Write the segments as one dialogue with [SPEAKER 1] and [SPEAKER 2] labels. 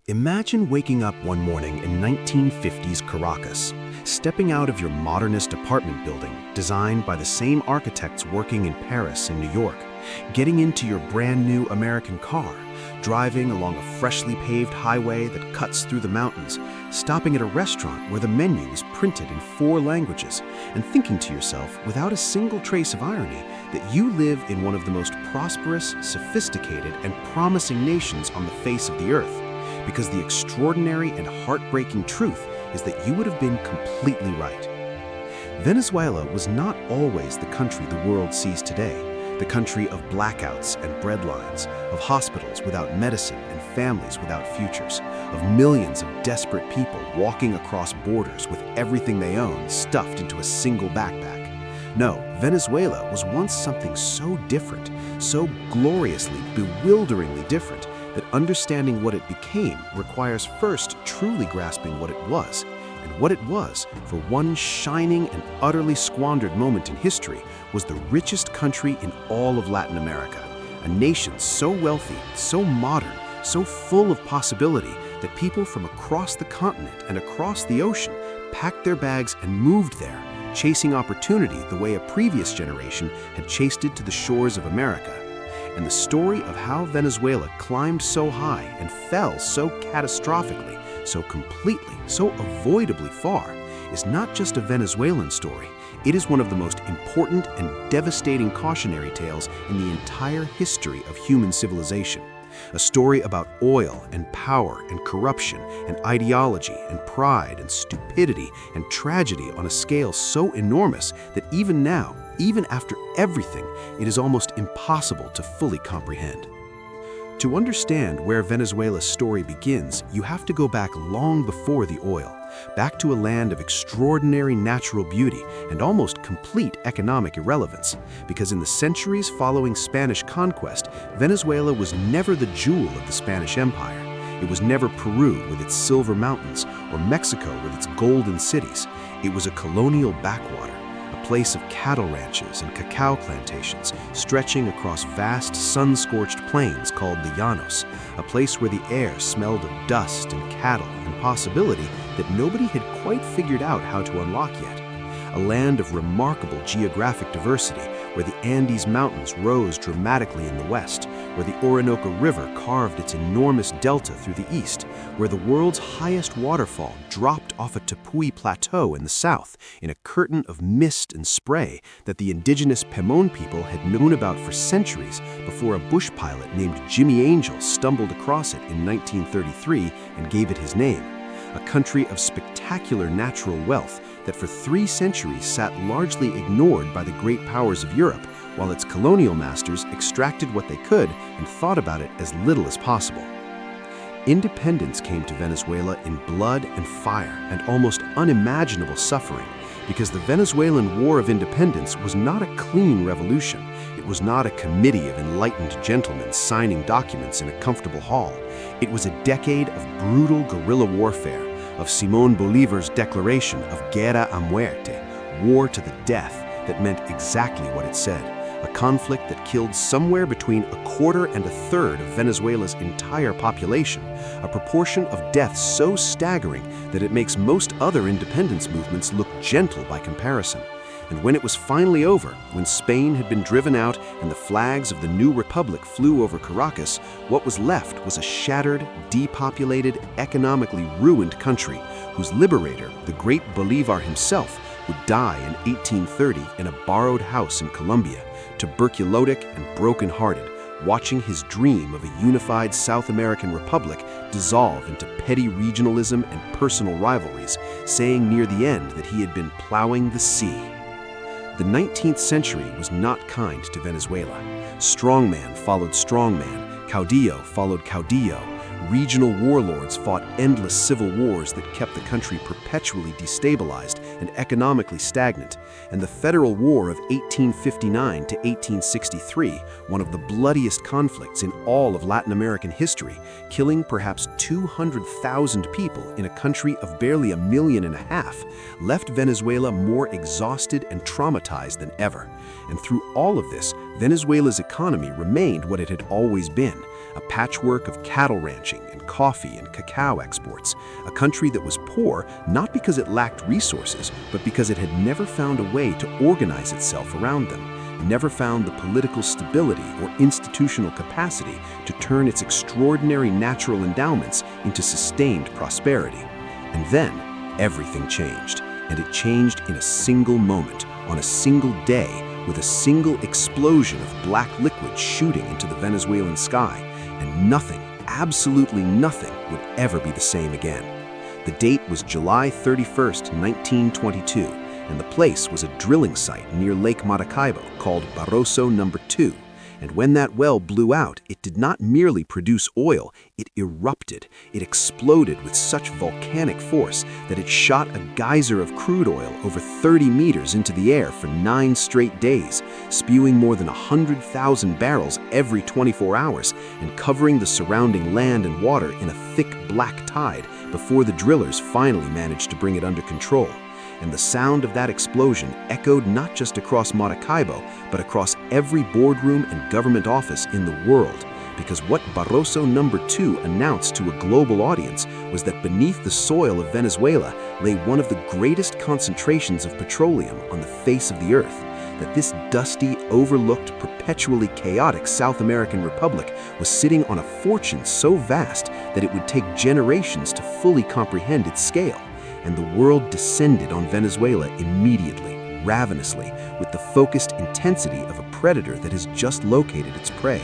[SPEAKER 1] Imagine waking up one morning in 1950s Caracas, stepping out of your modernist apartment building designed by the same architects working in Paris and New York, getting into your brand new American car, driving along a freshly paved highway that cuts through the mountains, stopping at a restaurant where the menu is printed in 4 languages, and thinking to yourself, without a single trace of irony, that you live in one of the most prosperous, sophisticated, and promising nations on the face of the earth. Because the extraordinary and heartbreaking truth is that you would have been completely right. Venezuela was not always the country the world sees today, the country of blackouts and breadlines, of hospitals without medicine and families without futures, of millions of desperate people walking across borders with everything they own stuffed into a single backpack. No, Venezuela was once something so different, so gloriously, bewilderingly different, that understanding what it became requires first truly grasping what it was. And what it was, for one shining and utterly squandered moment in history, was the richest country in all of Latin America. A nation so wealthy, so modern, so full of possibility that people from across the continent and across the ocean packed their bags and moved there, chasing opportunity the way a previous generation had chased it to the shores of America. And the story of how Venezuela climbed so high and fell so catastrophically, so completely, so avoidably far, is not just a Venezuelan story. It is one of the most important and devastating cautionary tales in the entire history of human civilization. A story about oil and power and corruption and ideology and pride and stupidity and tragedy on a scale so enormous that even now, even after everything, it is almost impossible to fully comprehend. To understand where Venezuela's story begins, you have to go back long before the oil, back to a land of extraordinary natural beauty and almost complete economic irrelevance, because in the centuries following Spanish conquest, Venezuela was never the jewel of the Spanish Empire. It was never Peru with its silver mountains or Mexico with its golden cities. It was a colonial backwater, a place of cattle ranches and cacao plantations stretching across vast sun-scorched plains called the Llanos, a place where the air smelled of dust and cattle and possibility that nobody had quite figured out how to unlock yet. A land of remarkable geographic diversity, where the Andes Mountains rose dramatically in the west, where the Orinoco River carved its enormous delta through the east, where the world's highest waterfall dropped off a Tepuy plateau in the south in a curtain of mist and spray that the indigenous Pemon people had known about for centuries before a bush pilot named Jimmy Angel stumbled across it in 1933 and gave it his name. A country of spectacular natural wealth that for 3 centuries sat largely ignored by the great powers of Europe, while its colonial masters extracted what they could and thought about it as little as possible. Independence came to Venezuela in blood and fire and almost unimaginable suffering, because the Venezuelan War of Independence was not a clean revolution. It was not a committee of enlightened gentlemen signing documents in a comfortable hall. It was a decade of brutal guerrilla warfare, of Simón Bolívar's declaration of guerra a muerte, war to the death, that meant exactly what it said. A conflict that killed somewhere between 1/4 and 1/3 of Venezuela's entire population, a proportion of deaths so staggering that it makes most other independence movements look gentle by comparison. And when it was finally over, when Spain had been driven out and the flags of the new republic flew over Caracas, what was left was a shattered, depopulated, economically ruined country whose liberator, the great Bolívar himself, would die in 1830 in a borrowed house in Colombia, tuberculotic and broken-hearted, watching his dream of a unified South American republic dissolve into petty regionalism and personal rivalries, saying near the end that he had been plowing the sea. The 19th century was not kind to Venezuela. Strongman followed strongman, caudillo followed caudillo. Regional warlords fought endless civil wars that kept the country perpetually destabilized and economically stagnant, and the Federal War of 1859 to 1863, one of the bloodiest conflicts in all of Latin American history, killing perhaps 200,000 people in a country of barely 1.5 million, left Venezuela more exhausted and traumatized than ever. And through all of this, Venezuela's economy remained what it had always been, a patchwork of cattle ranching and coffee and cacao exports, a country that was poor not because it lacked resources, but because it had never found a way to organize itself around them, never found the political stability or institutional capacity to turn its extraordinary natural endowments into sustained prosperity. And then, everything changed, and it changed in a single moment, on a single day, with a single explosion of black liquid shooting into the Venezuelan sky, and nothing, absolutely nothing, would ever be the same again. The date was July 31st, 1922, and the place was a drilling site near Lake Maracaibo called Barroso No. 2. And when that well blew out, it did not merely produce oil, it erupted. It exploded with such volcanic force that it shot a geyser of crude oil over 30 meters into the air for 9 straight days, spewing more than 100,000 barrels every 24 hours and covering the surrounding land and water in a thick black tide before the drillers finally managed to bring it under control. And the sound of that explosion echoed not just across Maracaibo, but across every boardroom and government office in the world, because what Barroso No. 2 announced to a global audience was that beneath the soil of Venezuela lay one of the greatest concentrations of petroleum on the face of the earth, that this dusty, overlooked, perpetually chaotic South American republic was sitting on a fortune so vast that it would take generations to fully comprehend its scale. And the world descended on Venezuela immediately, ravenously, with the focused intensity of a predator that has just located its prey.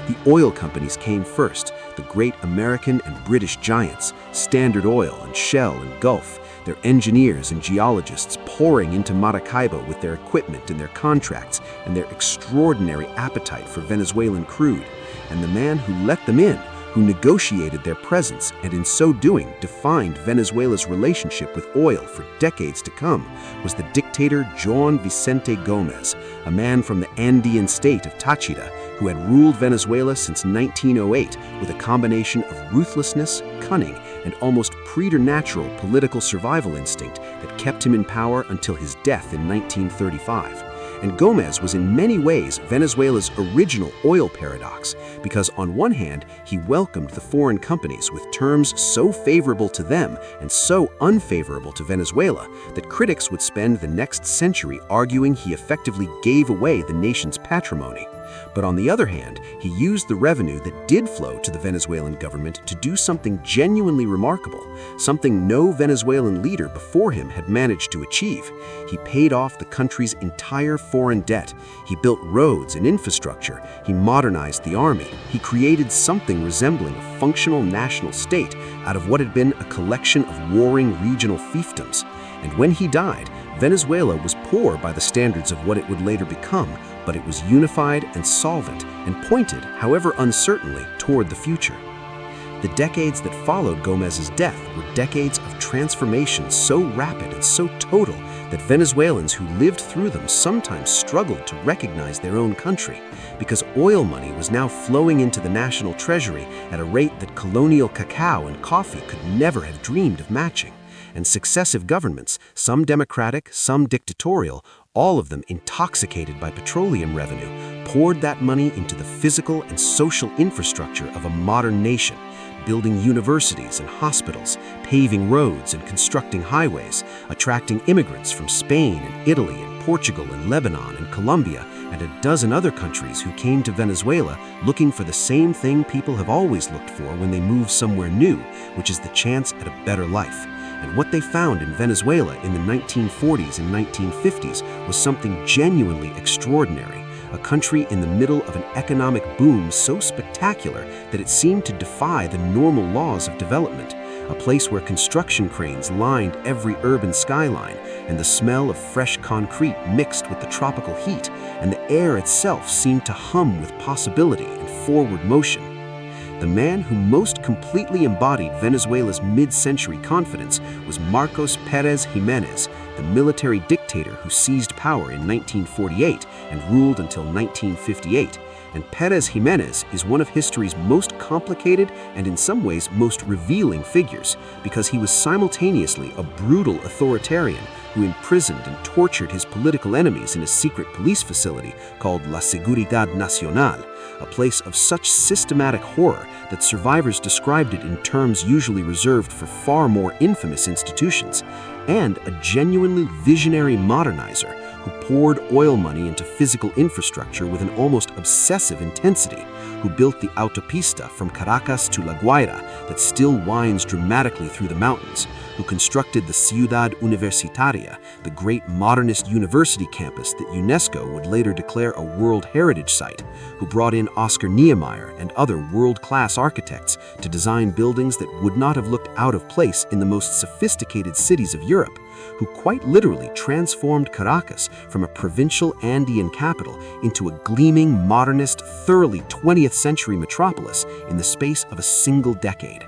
[SPEAKER 1] The oil companies came first, the great American and British giants, Standard Oil and Shell and Gulf, their engineers and geologists pouring into Maracaibo with their equipment and their contracts and their extraordinary appetite for Venezuelan crude. And the man who let them in, who negotiated their presence and in so doing defined Venezuela's relationship with oil for decades to come, was the dictator Juan Vicente Gómez, a man from the Andean state of Táchira, who had ruled Venezuela since 1908 with a combination of ruthlessness, cunning, and almost preternatural political survival instinct that kept him in power until his death in 1935. And Gómez was in many ways Venezuela's original oil paradox, because on one hand, he welcomed the foreign companies with terms so favorable to them and so unfavorable to Venezuela that critics would spend the next century arguing he effectively gave away the nation's patrimony. But on the other hand, he used the revenue that did flow to the Venezuelan government to do something genuinely remarkable, something no Venezuelan leader before him had managed to achieve. He paid off the country's entire foreign debt. He built roads and infrastructure. He modernized the army. He created something resembling a functional national state out of what had been a collection of warring regional fiefdoms. And when he died, Venezuela was poor by the standards of what it would later become, but it was unified and solvent and pointed, however uncertainly, toward the future. The decades that followed Gómez's death were decades of transformation so rapid and so total that Venezuelans who lived through them sometimes struggled to recognize their own country, because oil money was now flowing into the national treasury at a rate that colonial cacao and coffee could never have dreamed of matching. And successive governments, some democratic, some dictatorial, all of them intoxicated by petroleum revenue, poured that money into the physical and social infrastructure of a modern nation, building universities and hospitals, paving roads and constructing highways, attracting immigrants from Spain and Italy and Portugal and Lebanon and Colombia and a dozen other countries who came to Venezuela looking for the same thing people have always looked for when they move somewhere new, which is the chance at a better life. And what they found in Venezuela in the 1940s and 1950s was something genuinely extraordinary, a country in the middle of an economic boom so spectacular that it seemed to defy the normal laws of development, a place where construction cranes lined every urban skyline, and the smell of fresh concrete mixed with the tropical heat, and the air itself seemed to hum with possibility and forward motion. The man who most completely embodied Venezuela's mid-century confidence was Marcos Pérez Jiménez, the military dictator who seized power in 1948 and ruled until 1958. And Pérez Jiménez is one of history's most complicated and in some ways most revealing figures, because he was simultaneously a brutal authoritarian who imprisoned and tortured his political enemies in a secret police facility called La Seguridad Nacional, a place of such systematic horror that survivors described it in terms usually reserved for far more infamous institutions, and a genuinely visionary modernizer who poured oil money into physical infrastructure with an almost obsessive intensity, who built the autopista from Caracas to La Guaira that still winds dramatically through the mountains, who constructed the Ciudad Universitaria, the great modernist university campus that UNESCO would later declare a World Heritage Site, who brought in Oscar Niemeyer and other world-class architects to design buildings that would not have looked out of place in the most sophisticated cities of Europe, who quite literally transformed Caracas from a provincial Andean capital into a gleaming, modernist, thoroughly 20th century metropolis in the space of a single decade.